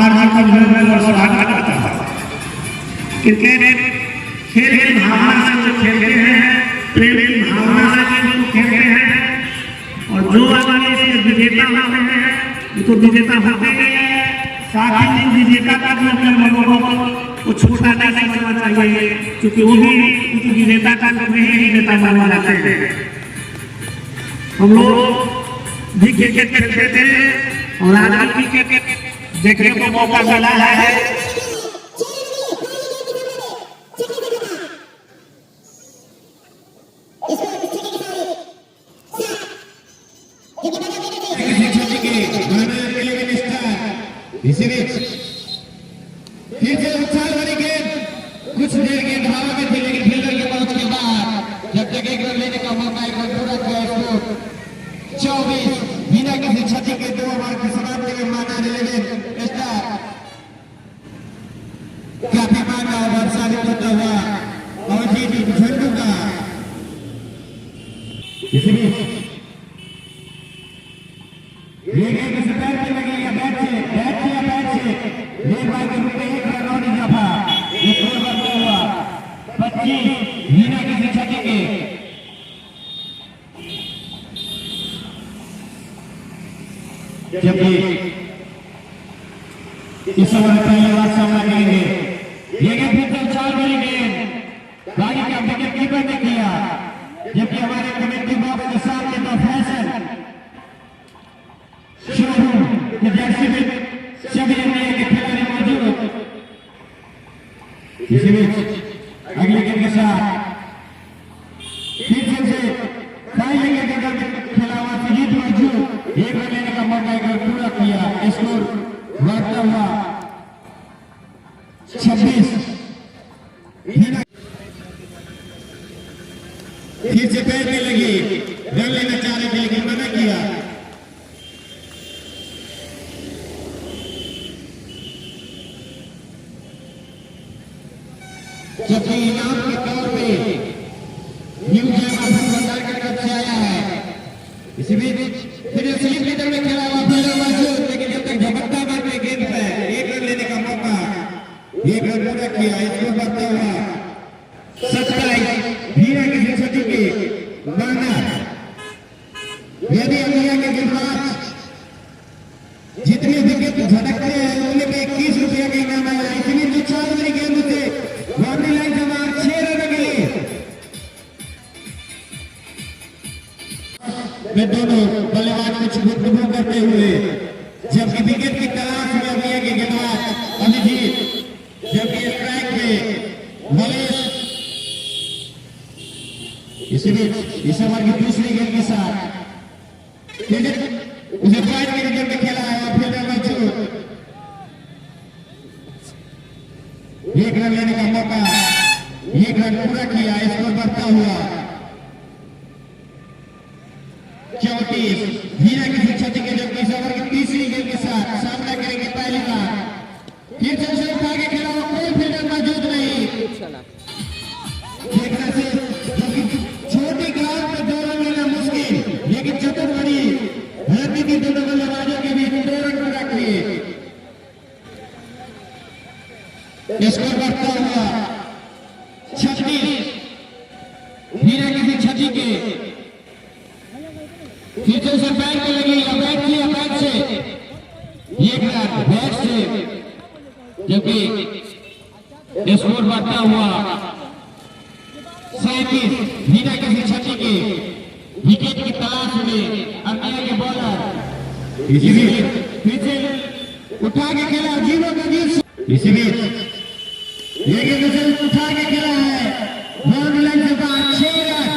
हार्दिक अभिनंदन और स्वागत करता हूँ। क्रिकेट खेल की भावना से लोग खेलते हैं, प्रेम की भावना से लोग खेलते हैं, और जो हमारे विजेता होते हैं वो तो विजेता होते हैं, साथ ही विजेता का भी अपने मनोबल को छोटा नहीं समझना चाहिए, क्योंकि वो भी विजेता का लोग नहीं विजेता माना जाते हैं। हम लोग भी क्रिकेट खेलते थे और आज भी क्रिकेट देखने को मौका मिला है। कुछ देर गेंद हवा में थी, लेकिन फील्डर के पहुंच के बाद जब तक एक रन लेने का मौका एक रन पूरा किया, स्कोर 24 बिना किसी क्षति के 2 ओवर की समाप्ति में माना 11 स्टार काफी माना ओवर साबित होता हुआ अवधि झंडू का। इसलिए ये गेंद से पैर पे लगी या बैट से ये बार के रूप में 1 रन और इजाफा, स्कोर बढ़ता हुआ 25 बिना किसी क्षति के। जबकि इस ओवर पहले बार सामना करेंगे, ये गेंद फिर से 4 बड़ी गेंद बागी का विकेट कीपर ने किया, जबकि हमारे कमेटी बॉक्स के सामने तो फैशन शोरूम के जर्सी में सभी एनडीए के खिलाड़ी मौजूद। इसी बीच अगले गेंद के साथ फिर से फाइनल के अंदर खेला हुआ सुजीत मौजूद, 1 रन लेने का मौका एक पूरा किया, स्कोर बढ़ता हुआ 26। फिर से पैर में लगी, रन लेना चाह रहे थे लेकिन मना किया। जबकि इनाम के तौर पे न्यू जयमाधव भंडार की तरफ से आया है। इसी बीच फिर स्लिप लीडर में खेला हुआ फील्डर मौजूद, लेकिन जब तक झपट्टा मारने गेंद पे 1 रन लेने का मौका 1 रन पूरा किया, स्कोर बढ़ता हुआ 27 बिना किसी क्षति के माना। यदि इंडिया के गेंदबाज जितने विकेट झटकते हैं उनमें 21 रुपया का इनाम आया। इतनी जो 4 बड़ी गेंद से बाउंड्री लाइन से बाहर 6 रन के लिए में दोनों बल्लेबाज कुछ गुफ्तगू करते हुए, जबकि विकेट की तलाश में इंडिया के गेंदबाज अभिजीत, जबकि स्ट्राइक पे मलेश। इसी बीच इस ओवर की दूसरी गेंद के साथ उसे 5 विकेट में खेला है और फील्डर मौजूद, 1 रन लेने का मौका 1 रन पूरा किया, स्कोर बढ़ता हुआ 34 बिना किसी क्षति के। जबकि इस ओवर की तीसरी गेंद के साथ सामना करेंगे पहली बार, फिर से उसे उठा के खेला हुआ, कोई फील्डर मौजूद नहीं। छोटी ग्राउंड में 2 रन लेना मुश्किल, लेकिन चतुर बड़ी रणनीति दोनों बल्लेबाजों के बीच 2 रन पूरा किए, स्कोर बढ़ता हुआ 36 बिना किसी क्षति के। फिर से उसे बैट पे लगी या बैट किया बैट से 1 रन बैट से, जबकि स्कोर बढ़ता हुआ 37 बिना किसी क्षति के। विकेट की तलाश में अंडिया के बॉलर फिर से उठा के खेला 0 का 20। इसी बीच ये गेंद से उठा के खेला है बाउंड्री लाइन से बाहर 6 रन।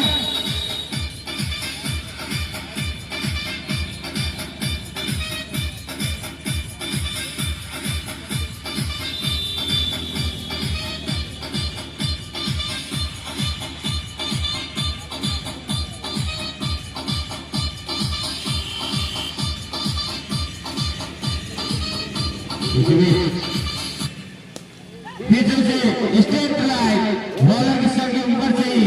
स्टेट लाइन बॉलर के सर के ऊपर से ही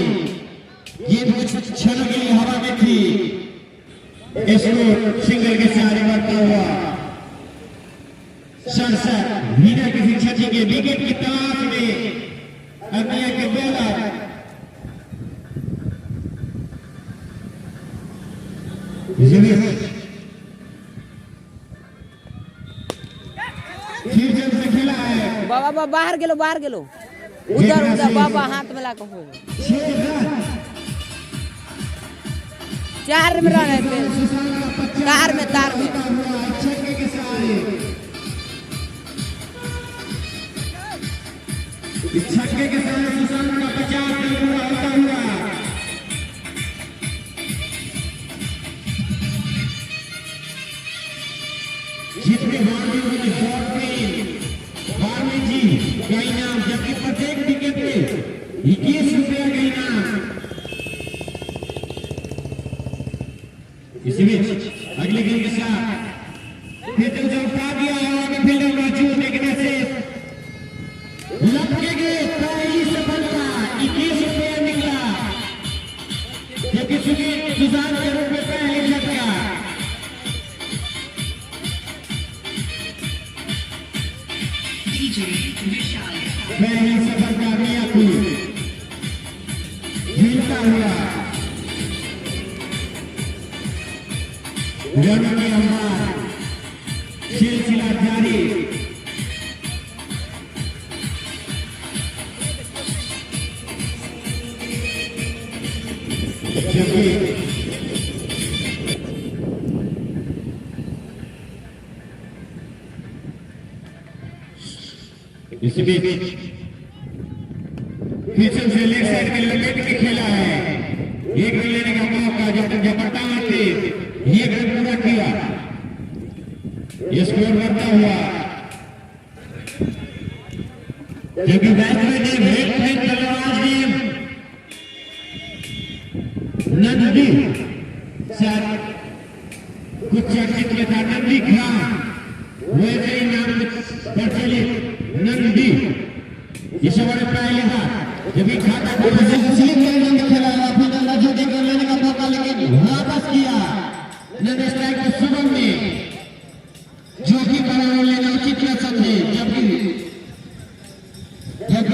गेंद कुछ क्षणों के लिए हवा में थी, इसको सिंगल के सहारे बढ़ता हुआ 67 दर्शक वीरा की शिक्षा के विकेट की तलाश में अन्य के बॉलर बाबा बाहर गेलो उधर उधर बाबा हाथ में लाकर हो 4 में रन है तार में छक्के के साथ सुशांत का 50 रन पूरा होता हुआ जितने बारहवीं जी का इनाम, जबकि प्रत्येक विकेट पे 21 रुपया का इनाम। इसी बीच अगली गेंद के साथ फिर जो उठा दिया है फील्डर मौजूद देखने से लपकेगे पहली सफलता 21 रुपया निकला, जबकि सुशांत के रूप में पहले लटका। पहली सफलता मियापुर जीतता हुआ रनों के अंबार सिलसिला जारी। इसी बीच पीछे से लेग साइड के लिए विकेट के खेला है, एक रन लेने का मौका जब तक झपट्टा मारते ये रन पूरा किया, ये स्कोर बढ़ता हुआ, क्योंकि बैट्समैन ने वेट फेंक बल्लेबाज ने नंदी शायद कुछ चर्चित में था नंदी खान, वैसे ही नाम प्रचलित नंदी इस ओवर पहले जब खाता खेला लेने का मौका लेकिन वापस किया नंद स्ट्राइक के शुभम ने, जो कि बराबर लेना उचित न समझे, जबकि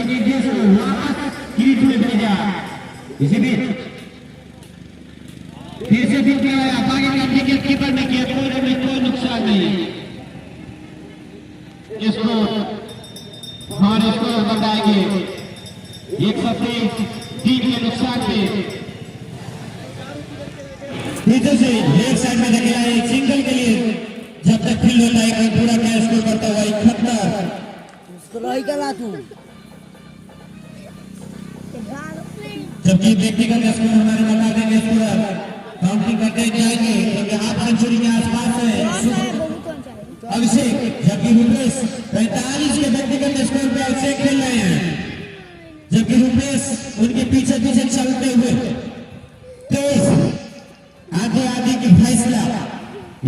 निर्देश को वापस क्रीज में भेजा। इसी बीच फिर से भी आगे का विकेट कीपर ने किया, कोई नुकसान नहीं। इसको हमारे स्कोर बताएंगे 103 के नुकसान पे। पीछे से लेग साइड में धकेला है सिंगल के लिए, जब तक फील्ड होता है पूरा क्या स्कोर करता हुआ 71, जबकि व्यक्तिगत स्कोर हमारे बता देंगे पूरा काउंटिंग करते जाएंगे, क्योंकि हाफ सेंचुरी के आसपास है अभिषेक, जबकि रुपेश 45 के व्यक्तिगत स्कोर पे अभिषेक खेल रहे हैं, जबकि रुपेश उनके पीछे चलते हुए तेज आगे की फैसला।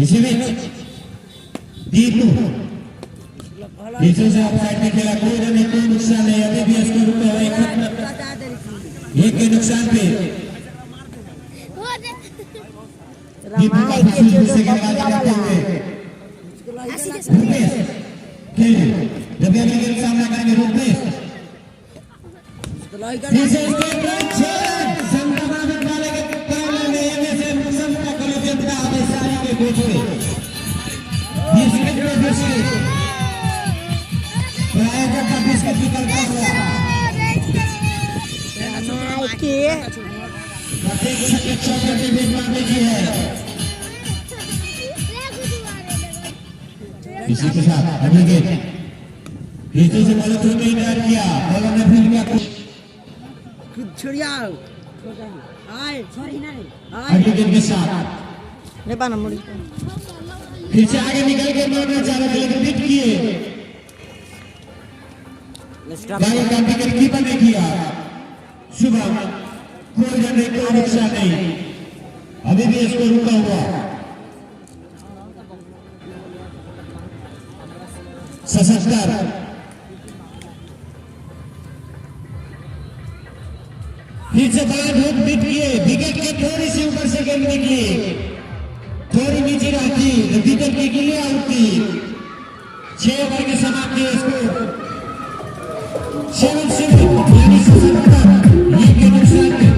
इसी बीच दीपू पीछे से ऑफसाइड में खेला, कोई रन नहीं, कोई नुकसान नहीं, अभी भी स्कोर रुपये हुए 1 के नुकसान पे। दीपू का फिर से गेंदबाजी करते हुए रुपेश खेल, जब अगली गेंद सामना करेंगे रुपेश फिर से संभावित वाले के पहले में से मुसम्मा को जनता सारी के बीच में इस विकेट में से प्रायः का बिस्किट निकलता हुआ प्रत्येक छक्के चौके के बीच में देखी है। इसी के साथ अगली गेंद पीछे से बॉलर थ्रो में ड्राइव किया, बॉलर ने फील्ड किया छुड़िया अगली गेंद के साथ फिर से आगे निकल के मारना चाह रहे थे लेकिन हिट किए, बाई का विकेट कीपर ने किया। शुभम कोई रन नहीं, कोई नुकसान नहीं, अभी भी इसको रुका हुआ। सशस्त्र फिर से बड़ा धूप बीत किए, विकेट के थोड़ी सी ऊपर से गेंद निकली, थोड़ी नीचे रहती तो विकेट की गिली आउट थी, 6 ओवर के समाप्ति स्कोर 7-7 यानी 77 लीग के नुकसान में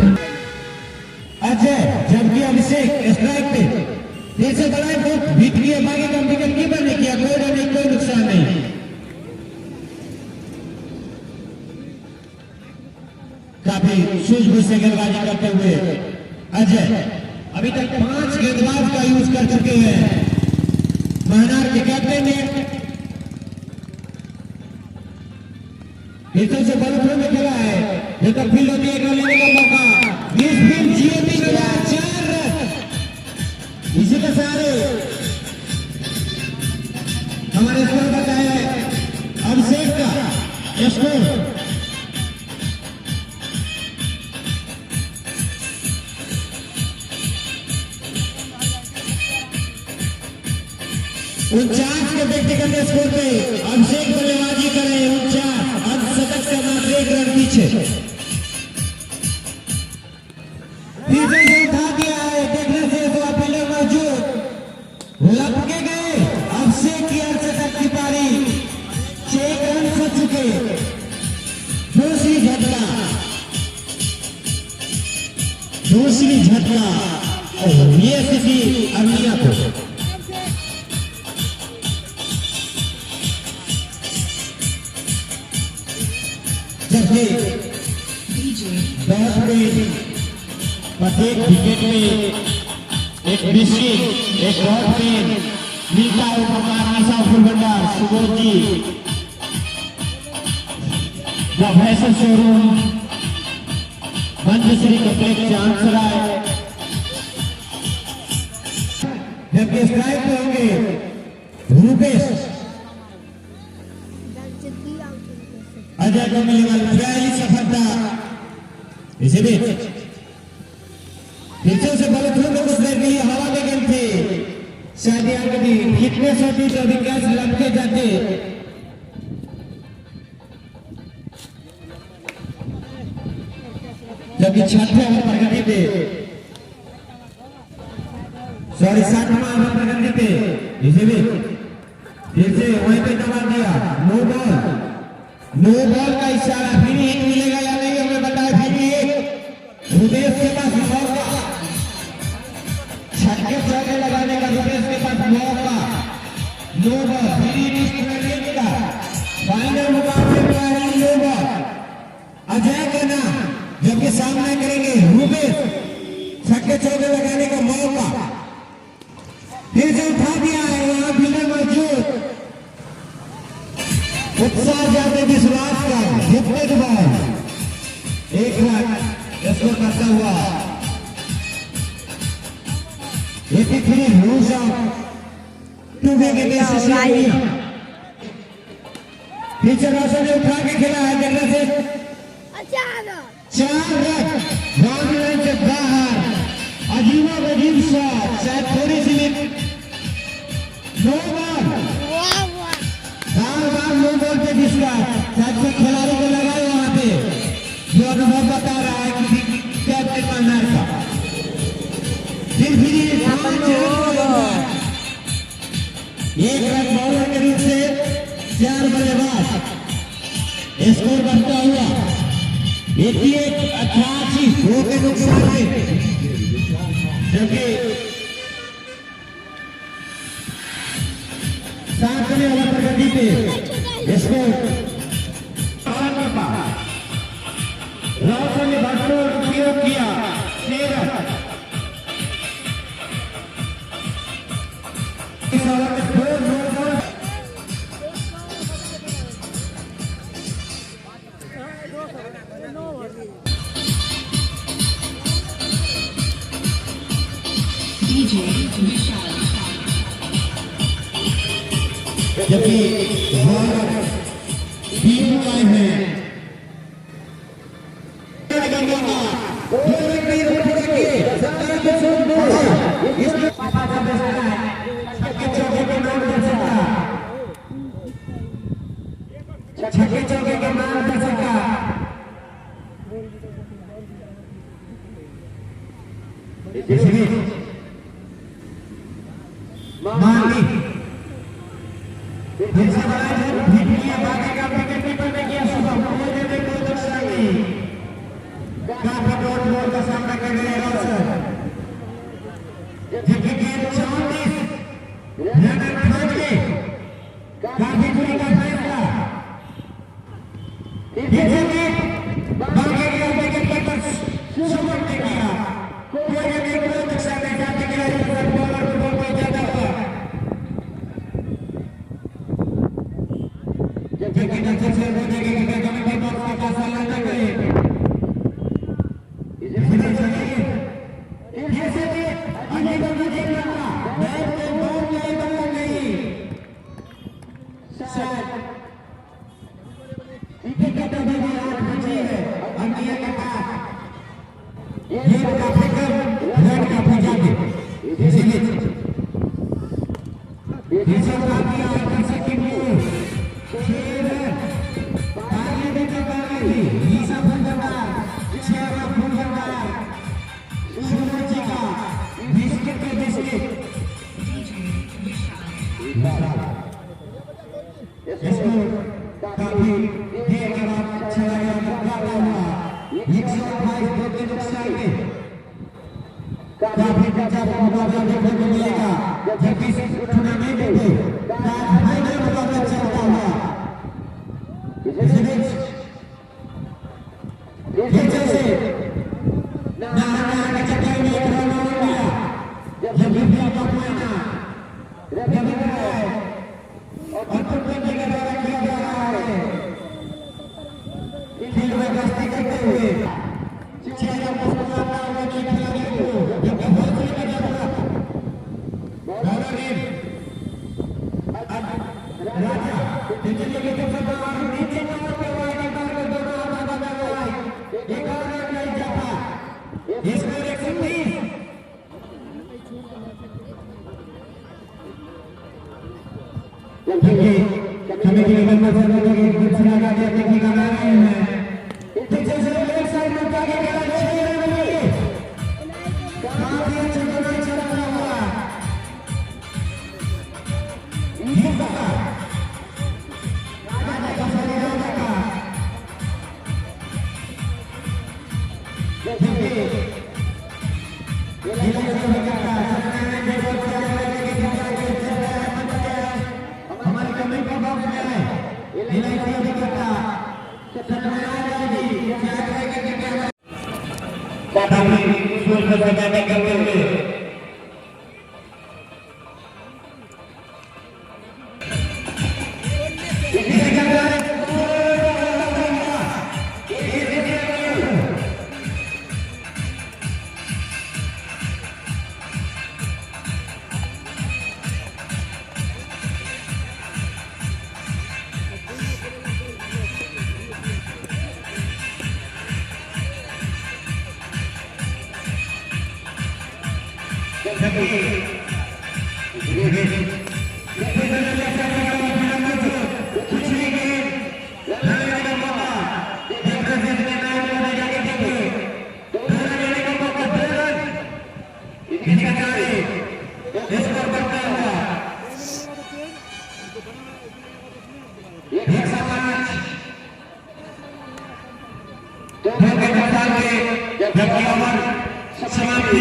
अजय जबकि अभिषेक स्ट्राइक पे फिर से बड़ा बुक बीट किया बाकी का विकेट कीपर ने किया कोई रन नहीं कोई नुकसान नहीं काफी सूझबूझ से गेंदबाजी करते हुए अजय अभी तक 5 गेंदबाज का यूज कर चुके हैं महनार के कैप्टन ने से बड़े थ्रो में खेला है जब तक फील्ड होती है लेने का मौका इस फील्ड जीओपी में 4 रन इसी के सहारे हमारे स्कोर का है अभिषेक का स्कोर 49 के व्यक्तिगत स्कोर पे अभिषेक बल्लेबाजी करे 49 अर्धशतक से मात्र 1 रन पीछे फील्डर ने उठा दिया है देखने से तो फील्डर मौजूद लपके गए अभिषेक की अर्धशतक की पारी 6 रन हो चुके दूसरी झटका ये स्थिति अमिया को प्रत्येक विकेट में एक बिस्किट एक डॉट पेन मीठा उपहार आशा फूल भंडार सुबोध जी द फैशन शोरूम मंजश्री कॉम्प्लेक्स चांसराय जबकि स्ट्राइक पे होंगे रूपेश अजय को मिलेगा 42 सफलता इसी बीच फिर से बड़े थ्रो में कुछ देर के लिए हवा में गेंद थे शादिया कभी फिटनेस होती तो विकास लपके जाते जबकि 6वें ओवर प्रगति पे 7वां ओवर प्रगति पे इसी बीच फिर से वहीं पे दबा दिया नो बॉल का इशारा फिर हिट मिलेगा या नहीं हमें बताया फिर रुपेश के पास मौका छक्के चौके लगाने का रुपेश के पास मौका नो बॉल फिर का फाइनल मुकाबले में आ रही नो बॉल अजय का नाम जबकि सामना करेंगे रुपेश छक्के चौके लगाने का मौका फिर से उठा दिया है यहाँ फील्डर मौजूद उत्साह जाते विश्वास का जितने के बाद 1 रन इसको करता हुआ 83 लूज आउट 2 विकेट पीछे रोशन ने उठा के खेला है जगह से 4 रन बाउंड्री लाइन से बाहर अजीब शॉट शायद थोड़ी सी नो बॉल बार नो बॉल पे जिसका शायद कोई खिलाड़ी को लगा वहां पे जो अनुभव बता रहा है कि कैप्टन मन्नार का फिर 1 रन बॉलर के रूप से 4 बल्लेबाज स्कोर बढ़ता हुआ 88 2 के नुकसान में जबकि 7वें ओवर प्रगति पे स्कोर रोशन ने भरपूर उपयोग किया 13 इस ओवर में 2 जबकि तीनों आए हैं छक्के चौके के नाम कर सकता मानी भिड़िया बागे का विकेट कीपर ने किया शुभम कोई भी कोई नुकसान नहीं काफी डॉट बॉल का सामना कर रहे हैं रोशन जबकि गेंद 34 रन खोज के काफी दूरी का फैसला इसे भी बागे का विकेट कीपर शुभम ने किया कोई भी कोई नुकसान नहीं जाते कि बॉलर को बॉल पे जाता हुआ जबकि नजर से हो जाएगा कि कमी बॉल का पास लगा करे इधर चलिए कैसे भी अगली बार मुझे लगता बैट पे बॉल नहीं बना नहीं सर विकेट तो भी आउट बची है अंकिया के पास ये काफी कम रन का पहुंचा इसलिए इसे काफी आगे से टीम को आगे भी तो करेगी ईसा फुलदार 6 रन फुलदार सूरज का बिस्किट के बिस्किट इसको काफी देर के बाद अच्छा लगा मुकाबला हुआ 122 रन के नुकसान में काफी अच्छा मुकाबला देखने को मिलेगा जबकि टूर्नामेंट में फाइनल मुकाबला चलता हुआ इसलिए से नारायण के चक्कर में एक रन और मिला जब विद्या का पॉइंट रवि है और टूर्नामेंट के द्वारा किया जा रहा है फील्ड में गश्ती करते हुए 6 नंबर पर नाम के खिलाड़ी को जब बहुत ही लगा था बॉलर ने राजा दिल्ली के तरफ बाहर नीचे नंबर पे वाइड मार कर दोनों आधा लगा एक और रन नहीं जाता इसमें 130 जबकि कमेटी के मेंबर से लोग एक दूसरे का देखने का रहे हैं पीछे से लेफ्ट साइड में आगे का 6 रन मिले काफी अच्छा गोल चला हुआ ये बात राजा का सरेगा का जबकि जिला का सत्यानारायण के बॉल चला हमारे कमेटी का बॉक्स में है इलायची अभिकर्ता सत्यानारायण जी क्या करेंगे कि क्या काफी स्कूल में सजाने करते हुए समाप्ति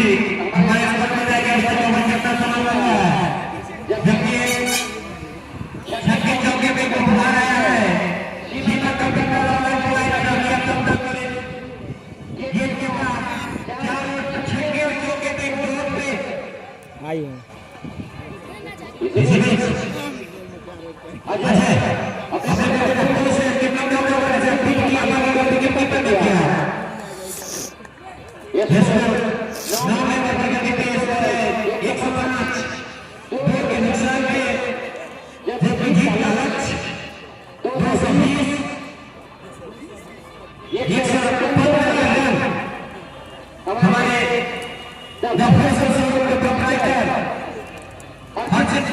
हमारे अंदर में जाएगा इसका समाप्त हुआ है जबकि चौके पे बुला रहा है सीधा कभी तब तक गेंद के बाद चारों छक्के और चौके पे ग्राउंड पे आई अजय अपने से कितना ओवर से पीट किया विकेट कीपर ने किया यस नाम है प्रगति पे 105 दो के नुकसान पे जबकि जीत का लक्ष्य 220 हमारे दफे से प्रोप्राइटर अर्जित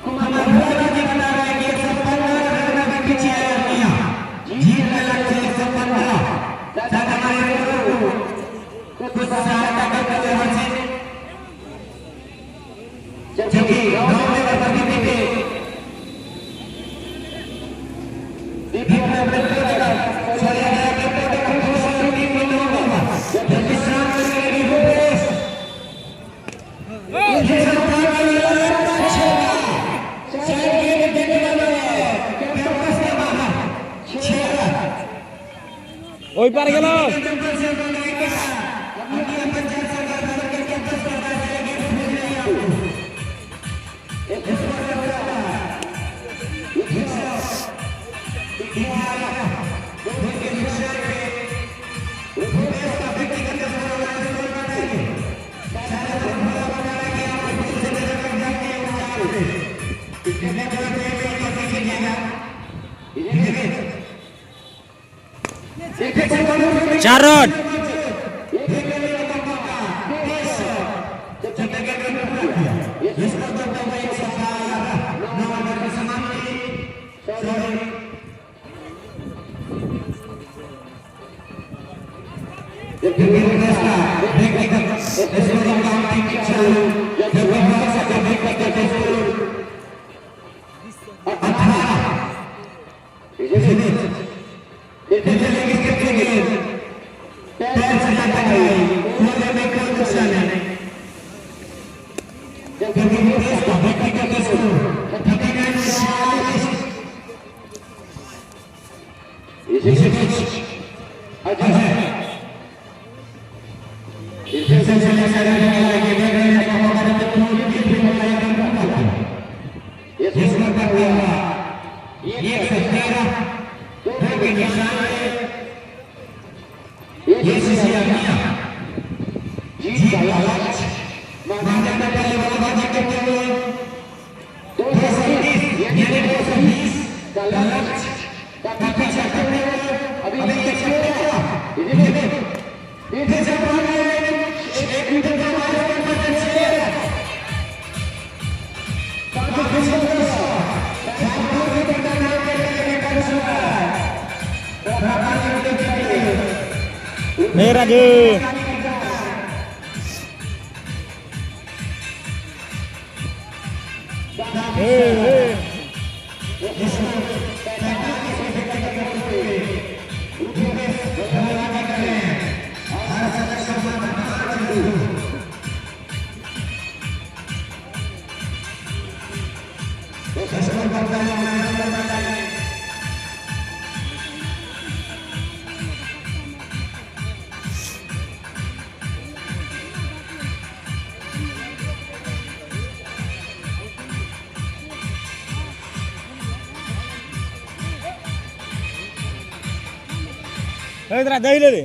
कुमार भोला जी बता रहे हैं कि 115 रन के पीछे आया किया जीत का लक्ष्य 115 हमारे को ওই পার গেল चार रन मेरा जी इधर दही ले ले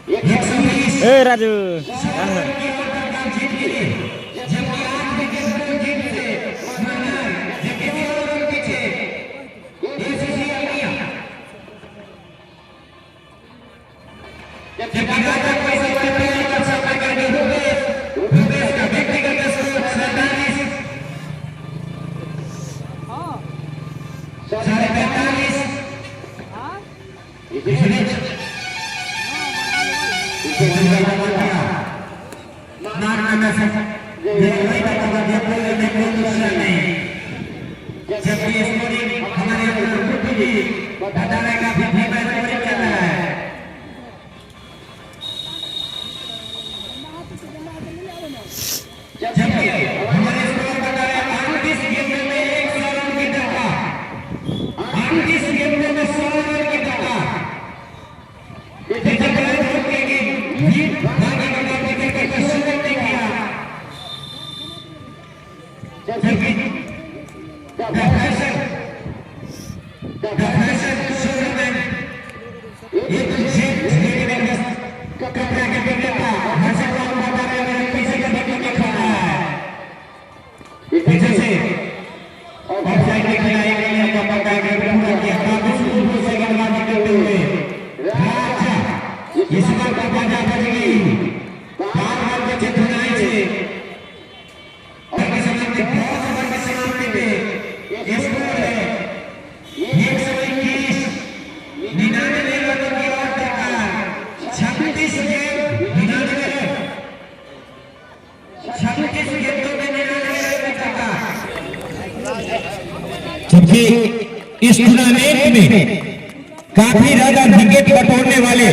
120 ए राजू जबकि इस टूर्नामेंट में काफी ज्यादा विकेट बटोरने वाले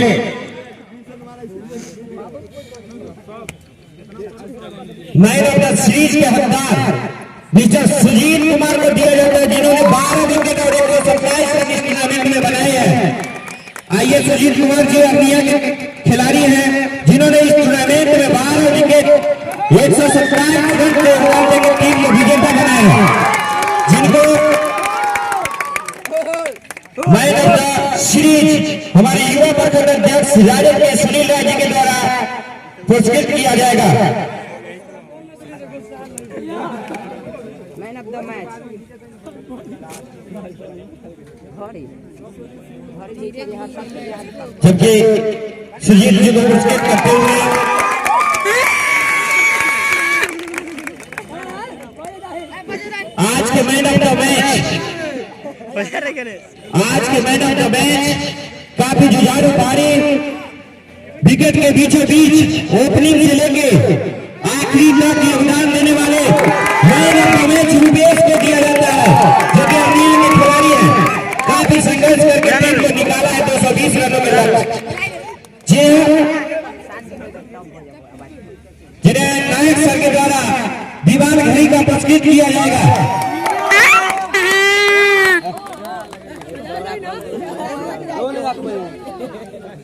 मैन ऑफ द सीरीज के हकदार मिस्टर सुजीत कुमार को दिया जाता है, जिन्होंने 12 विकेट और 127 रन इस टूर्नामेंट में बनाए हैं। आइए सुजीत कुमार जी अर्निया के खिलाड़ी हैं, जिन्होंने इस टूर्नामेंट में 12 विकेट 127 रन से टीम को विजेता बनाया है, जिनको मैन ऑफ द सीरीज हमारे युवा परिषद अध्यक्ष राजद के सुनील राय जी के द्वारा पुरस्कृत किया जाएगा। मैन ऑफ द मैच जबकि सुजीत जी को पुरस्कृत करते हुए आज के मैन ऑफ द मैच काफी जुझारू पारी, विकेट के बीचों बीच ओपनिंग से लेके आखिरी तक योगदान देने वाले man of the match Rupesh को दिया जाता है, जो कि अर्निया के खिलाड़ी हैं। काफी संघर्ष करके टीम को निकाला है 220 रनों के लक्ष्य। जिन्हें नायक सर के द्वारा दीवान घड़ी का पुरस्कृत किया जाएगा।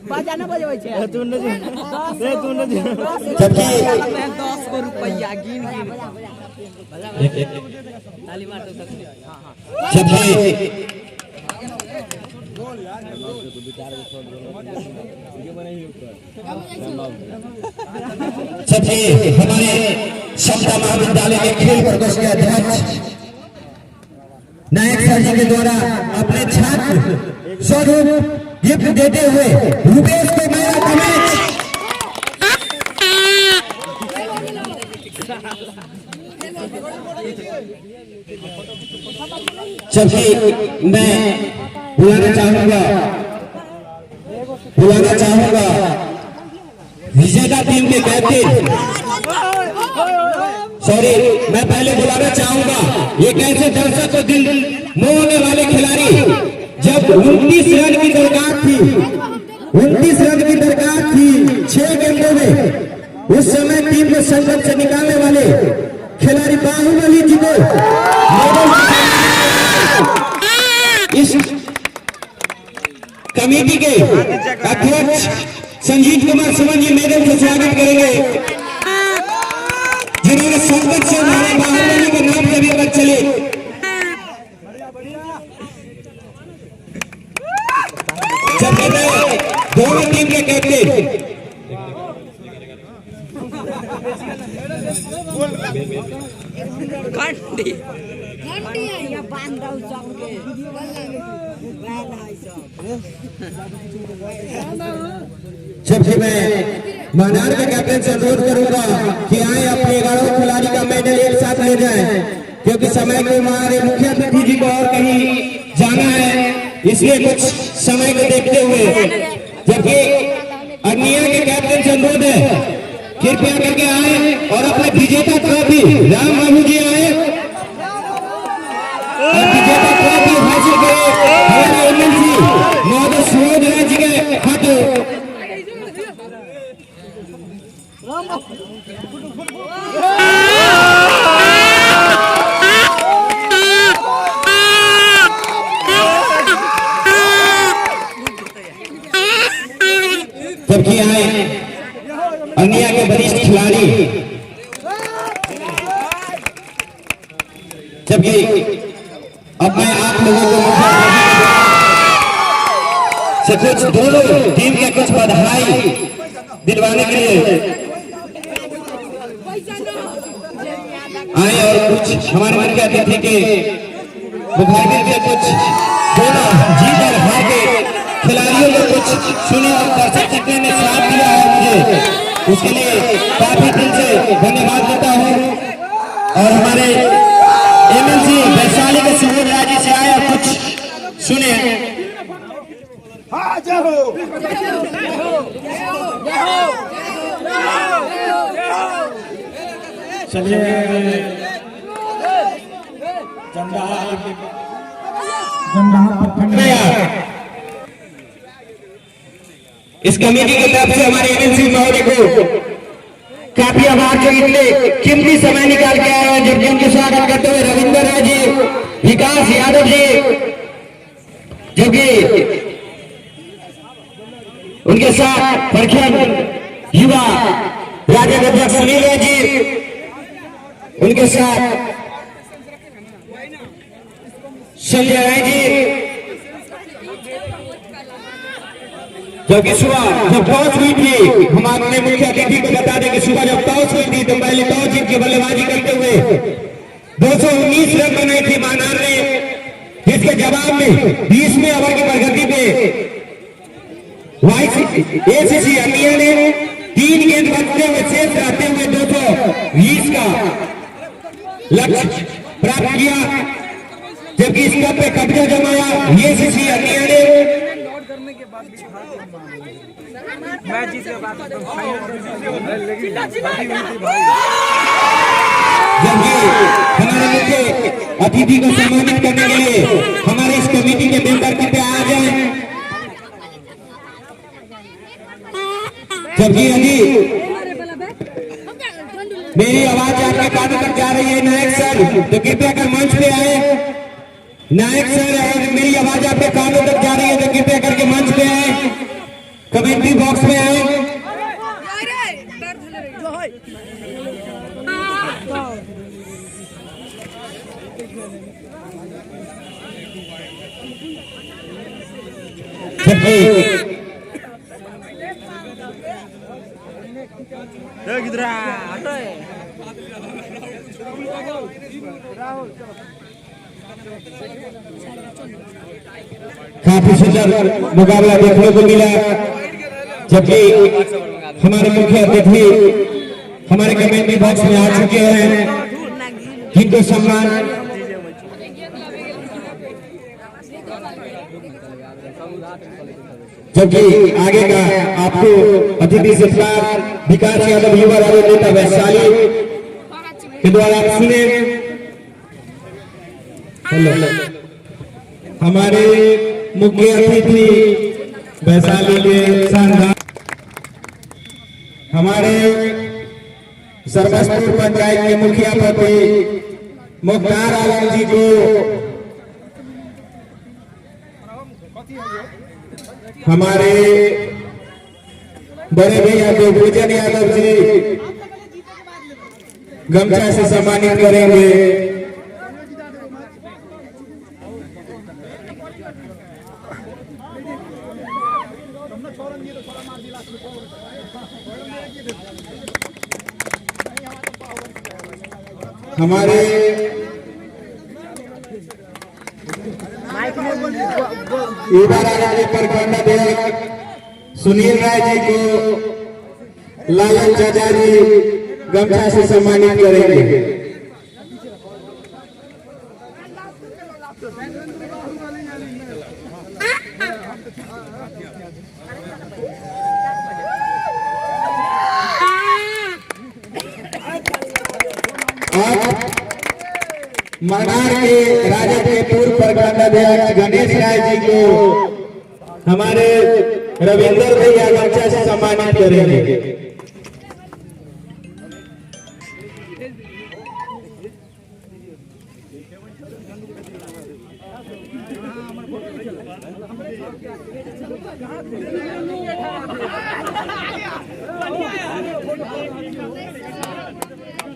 बजाना बजबै छै जबकि 10 गो रुपया गिन ताली मार दो जबकि हमारे समता महाविद्यालय के खेल प्रकोष्ठ के अध्यक्ष नायक सर जी के द्वारा अपने छात्र स्वरूप गिफ्ट देते हुए रुपेश को मैन ऑफ द मैच जबकि मैं बुलाना चाहूंगा विजेता टीम के कैप्टन मैं पहले बुलाना चाहूंगा एक ऐसे दर्शक को दिल मोहने वाले खिलाड़ी, जब 29 रन की दरकार थी 6 गेंदों में, उस समय टीम को संकट से निकालने वाले खिलाड़ी बाहुबली जी को इस कमेटी के अध्यक्ष संजीव कुमार सुमन जी मैडम को स्वागत करेंगे, जिन्होंने संकट से हमारे बाहुबली के नाम से भी पता चले। जब दोनों टीम के कैप्टन घंटी या बांध दो सबके बैल है सब। जबकि मैं मनार के कैप्टन से अनुरोध करूंगा कि आए अपने 11 खिलाड़ी का मेडल एक साथ ले जाएं, क्योंकि समय के हमारे मुख्य अतिथि जी को और कहीं जाना है, इसलिए कुछ समय को देखते हुए जबकि अन्य के कैप्टन से अनुरोध है कृपया करके आए और अपने विजेता ट्रॉफी राम बाबू जी आए और विजेता ट्रॉफी हासिल करे हमारे एमएलसी महोदय सुबोध राज जी के हाथों। जबकि आए अन्य के वरिष्ठ खिलाड़ी, जबकि अब मैं आप लोगों को से कुछ दोनों टीम के कुछ बधाई दिलवाने के लिए आए और कुछ हमारे मुख्य अतिथि के मुखातिब के कुछ दोनों जीत और हार के खिलाड़ियों को कुछ सुने और दर्शक जितने ने साथ दिया है मुझे उसके लिए काफी दिल से धन्यवाद देता हूं। और हमारे एमएलसी वैशाली के सुबोध राज जी से आए और कुछ सुने। चलिए इस कमेटी की तरफ से हमारे एमएलसी महोदय को काफी आभार जो इतने कीमती समय निकाल के आए हैं, जबकि उनके स्वागत करते हुए रविंद्र राय जी, विकास यादव जी, जबकि उनके साथ प्रखर युवा राज्य अध्यक्ष सुनील राय जी, उनके साथ संजय राय जी, जबकि सुबह जब टॉस हुई थी हम अपने मुख्य अतिथि को बता दें कि सुबह जब टॉस हुई थी तो पहले टॉस जीत के बल्लेबाजी करते हुए 219 रन बनाई थी मानार ने, जिसके जवाब में 20वें ओवर की प्रगति पे एसीसी अन्य ने 3 गेंद बचते हुए शेष रहते हुए 220 का लक्ष्य प्राप्त किया, जबकि इस कप पे कब्जा जमाया एसीसी अन्य ने। मैच जीत के बाद जबकि हमारे मुख्य अतिथि को सम्मानित करने के लिए हमारे इस कमेटी के मेंबर कृपया आ जाए। जबकि यदि मेरी आवाज आपके कानों तक जा रही है नायक सर, तो कृपया कर मंच पे आए। नायक सर, अगर मेरी आवाज आपके कानों तक जा रही है तो कृपया करके मंच पे आए, कमेंट्री बॉक्स में आए। काफी सुंदर मुकाबला देखने को मिला, जबकि हमारे मुख्य अतिथि हमारे कमेटी बॉक्स में आ चुके हैं, जिनको सम्मान जबकि आगे का आपको अतिथि सत्कार विकास यादव युवा राजद नेता वैशाली के द्वारा आप सुने। हमारे मुख्य अतिथि वैशाली के शानदार हमारे सरबस्तपुर पंचायत के मुखिया पति मुख्तार आलम जी को हमारे बड़े भैया देवभूषण यादव जी गमछा से सम्मानित करेंगे। हमारे युवा राज्य प्रखंड अध्यक्ष सुनील राय जी को लालन चाचा जी गमछा से सम्मानित करेंगे। मनार के राजद के पूर्व प्रखंड अध्यक्ष गणेश राय जी को हमारे रविंदर भैया गमछा से सम्मानित करेंगे।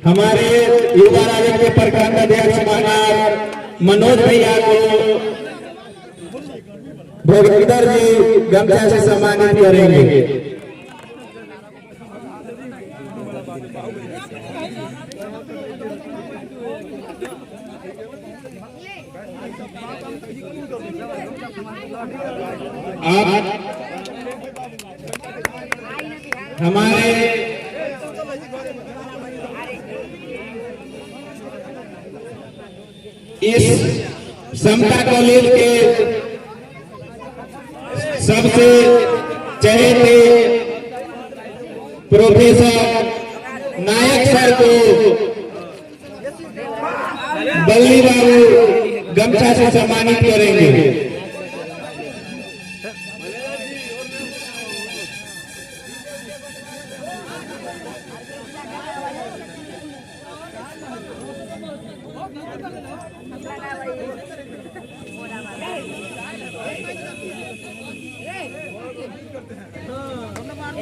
हमारे युवा राजद के प्रखंड अध्यक्ष मनोज भैया को भोगेंद्र जी गमछा से सम्मानित करेंगे। आप हमारे इस समता कॉलेज के सबसे चहेते प्रोफेसर नायक सर को बल्ली बाबू गमछा से सम्मानित करेंगे।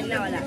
वाला